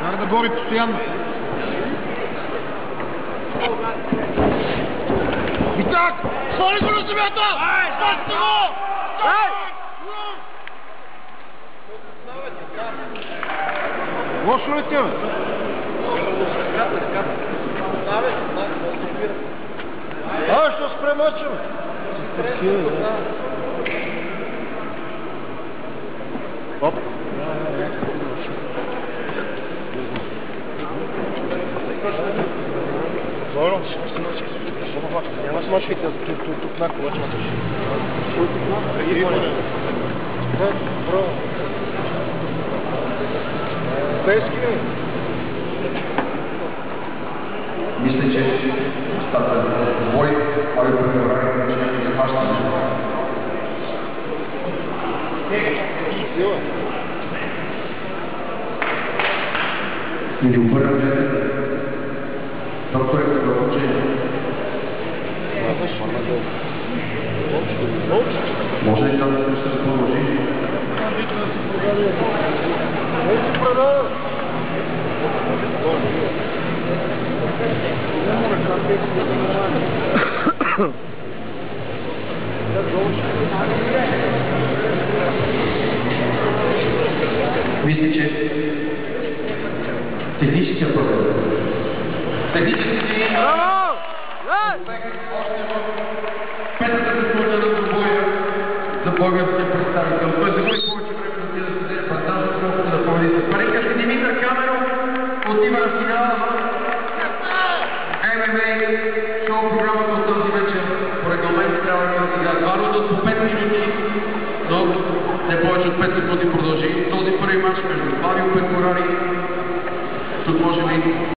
Трябва да бори постоянно. И так! Свали го на земята! Стачте го! Лошо ли тебе? Ще спре мача, бе! Оп! Dobro, няма смачвайте, тук на кола чматаш. Бро. Тески ли? Мисля, че стата двой, але превърваме, че някой захваща. Между първа гледа, докторът е да учение. Може ли тази среща да продължи? Не си продава! Мисля, че техническия проблем. Технически... Браво! Петата секунда на двубоя за българския представител. Той загуби повече време да се даде партажа, колкото да победи. Парика си Димитър Камеров отива на финала ММА шоу програмата от този вечер. По регламент трябва да сега 2 рунда по 5 минути, но не повече от 5 секунди продължи този първи матч между Фабио Пекорари. Тук може би